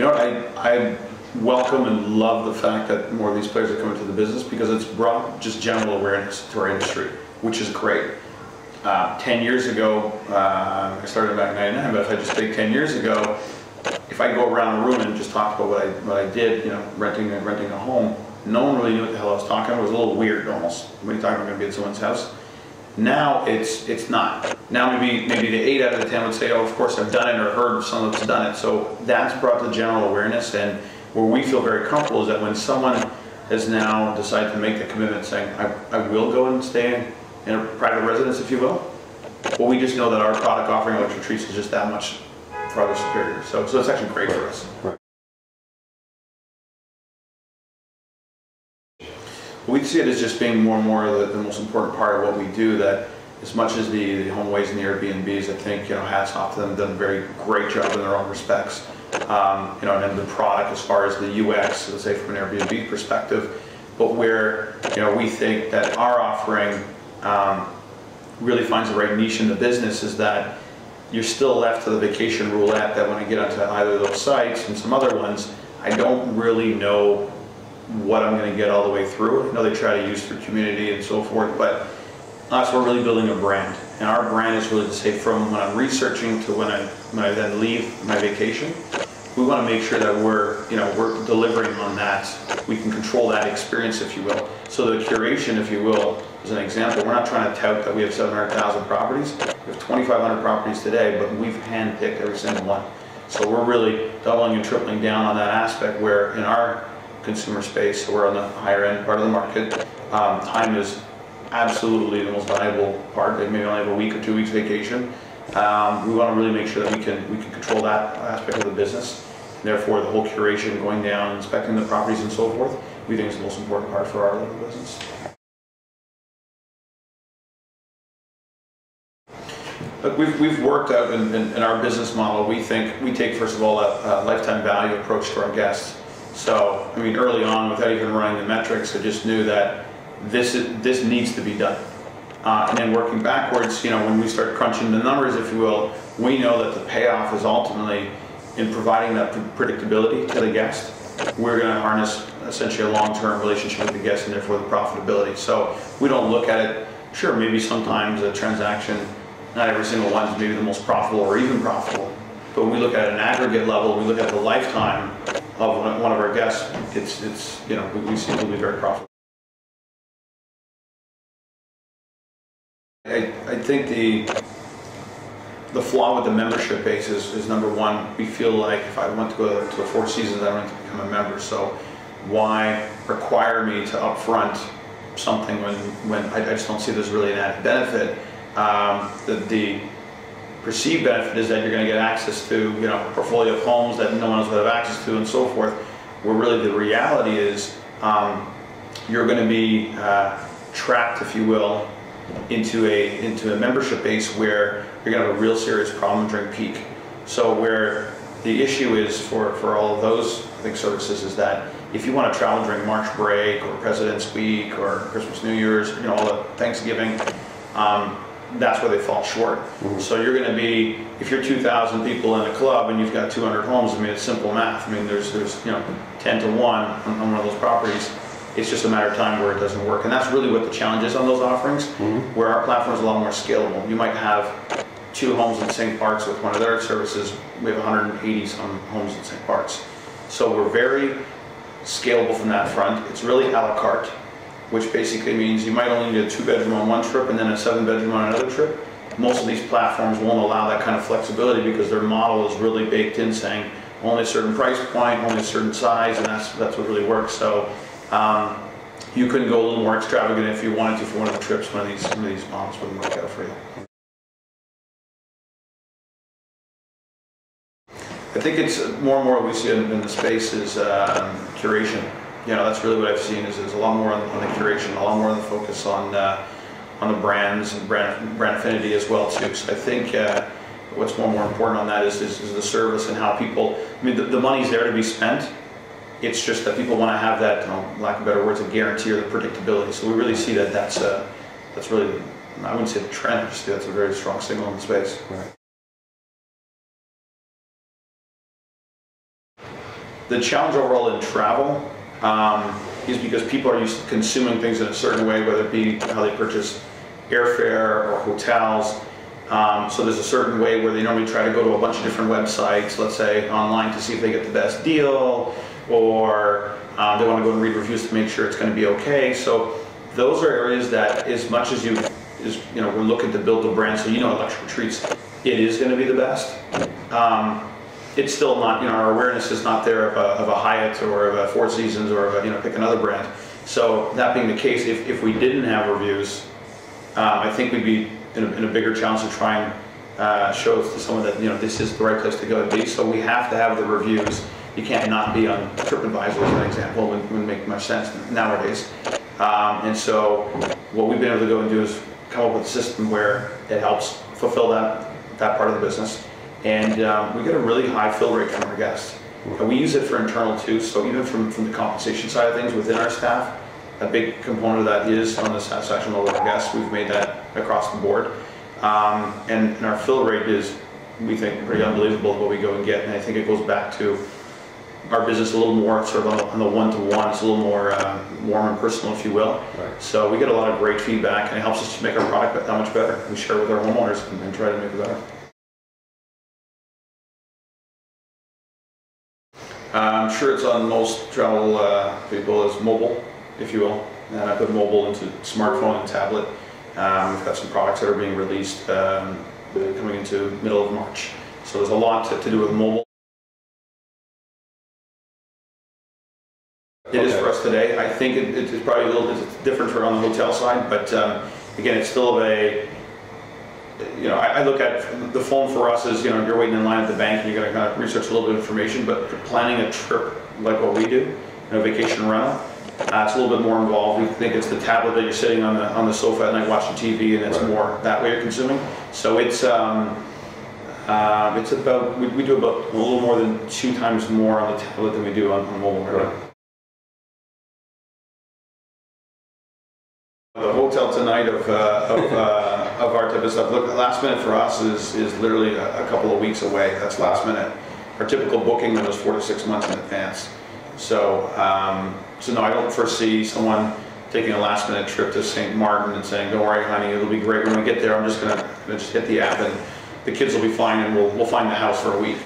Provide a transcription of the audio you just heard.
You know what, I welcome and love the fact that more of these players are coming to the business, because it's brought just general awareness to our industry, which is great. 10 years ago, I started back in '99, but if I just take 10 years ago, if I go around a room and just talk about what I did, you know, renting a home, no one really knew what the hell I was talking about. It was a little weird almost when you talk about going to be at someone's house. Now it's not. Now maybe the 8 out of the 10 would say, oh, of course I've done it, or heard of someone that's done it. So that's brought the general awareness, and where we feel very comfortable is that when someone has now decided to make the commitment saying, I will go and stay in a private residence, if you will, well, we just know that our product offering, Electric Retreats, is just that much farther superior. So it's actually great for us. Right. We see it as just being more and more the most important part of what we do, that as much as the HomeAways and the Airbnbs, I think, you know, hats off to them, done a very great job in their own respects. You know, and then the product as far as the UX, let's say from an Airbnb perspective, but where, you know, we think that our offering really finds the right niche in the business is that you're still left to the vacation roulette, that when I get onto either of those sites and some other ones, I don't really know what I'm going to get all the way through. I know they try to use through community and so forth, but us, we're really building a brand, and our brand is really to say, from when I'm researching to when I then leave my vacation, we want to make sure that we're delivering on that. We can control that experience, if you will. So the curation, if you will, as an example, we're not trying to tout that we have 700,000 properties. We have 2,500 properties today, but we've handpicked every single one. So we're really doubling and tripling down on that aspect, where in our consumer space, so we're on the higher end part of the market, time is absolutely the most valuable part. They may only have a week or 2 weeks vacation. We want to really make sure that we can control that aspect of the business. And therefore, the whole curation, going down, inspecting the properties and so forth, we think is the most important part for our little business. Look, we've worked out in our business model. We think we take, first of all, a lifetime value approach to our guests. So, I mean, early on, without even running the metrics, I just knew that this needs to be done. And then working backwards, you know, when we start crunching the numbers, if you will, we know that the payoff is ultimately in providing that predictability to the guest. We're going to harness essentially a long-term relationship with the guest, and therefore the profitability. So we don't look at it, sure, maybe sometimes a transaction, not every single one is maybe the most profitable or even profitable, but when we look at an aggregate level, we look at the lifetime of one of our guests, it's you know, we see it will be very profitable. I think the flaw with the membership base is number one. We feel like if I went to go to a Four Seasons, I don't need to become a member. So why require me to upfront something when I just don't see there's really an added benefit. The perceived benefit is that you're going to get access to, you know, a portfolio of homes that no one else would have access to and so forth, where really the reality is you're going to be trapped, if you will, into a membership base where you're going to have a real serious problem during peak. So where the issue is for all of those, I think, services is that if you want to travel during March break or President's Week or Christmas, New Year's, you know, all the Thanksgiving, that's where they fall short. Mm-hmm. So you're going to be, if you're 2,000 people in a club and you've got 200 homes, I mean, it's simple math. I mean, there's you know, 10 to 1 on one of those properties. It's just a matter of time where it doesn't work. And that's really what the challenge is on those offerings, mm-hmm. where our platform is a lot more scalable. You might have 2 homes in St. Parts with one of their services. We have 180 some homes in St. Parts. So we're very scalable from that front. It's really a la carte, which basically means you might only need a 2-bedroom on one trip and then a 7-bedroom on another trip. Most of these platforms won't allow that kind of flexibility because their model is really baked in, saying only a certain price point, only a certain size, and that's what really works. So you couldn't go a little more extravagant if you wanted to for one of the trips. Some of these models wouldn't work out for you. I think it's more and more what we see in the space is curation. You know, that's really what I've seen is a lot more on the curation, a lot more on the focus on the brands and brand affinity as well too. So I think what's more and more important on that is the service and how people. I mean, the money's there to be spent. It's just that people want to have that, lack of better words, a guarantee or the predictability. So we really see that that's really, I wouldn't say the trend, just that's a very strong signal in the space. Right. The challenge overall in travel is because people are used to consuming things in a certain way, whether it be how they purchase airfare or hotels. So there's a certain way where they normally try to go to a bunch of different websites, let's say online, to see if they get the best deal, or they want to go and read reviews to make sure it's going to be okay. So those are areas that, as much as we're looking to build the brand, so Luxury Retreats, it is going to be the best. It's still not, our awareness is not there of a Hyatt or of a Four Seasons or of a, pick another brand. So that being the case, if we didn't have reviews, I think we'd be in a bigger challenge to try and show to someone that this is the right place to go and be. So we have to have the reviews. You can't not be on TripAdvisor, as an example, wouldn't make much sense nowadays. And so what we've been able to go and do is come up with a system where it helps fulfill that part of the business. And we get a really high fill rate from our guests. And we use it for internal too, so even from the compensation side of things within our staff, a big component of that is on the satisfaction level of our guests. We've made that across the board. And our fill rate is, we think, pretty unbelievable what we go and get. And I think it goes back to our business a little more sort of on the one-to-one. It's a little more warm and personal, if you will. Right. So we get a lot of great feedback, and it helps us to make our product that much better. We share it with our homeowners and try to make it better. I'm sure it's on most travel people as mobile, if you will. And I put mobile into smartphone and tablet. We've got some products that are being released coming into middle of March. So there's a lot to do with mobile. It is for us today. I think it's probably a little bit different for on the hotel side, but again, it's still I look at the phone for us as, you're waiting in line at the bank and you're going to kind of research a little bit of information, but planning a trip like what we do, a vacation rental, it's a little bit more involved. We think it's the tablet that you're sitting on the sofa at night watching TV, and it's right. More that way you're consuming. So it's about, we do about a little more than 2 times more on the tablet than we do on mobile. Right. The hotel tonight of our type of stuff. Look, last minute for us is literally a couple of weeks away. That's last minute. Our typical booking window is 4 to 6 months in advance. So, no, I don't foresee someone taking a last minute trip to St. Martin and saying, "Don't worry, honey, it'll be great when we get there. I'm just gonna hit the app and the kids will be fine, and we'll find the house for a week."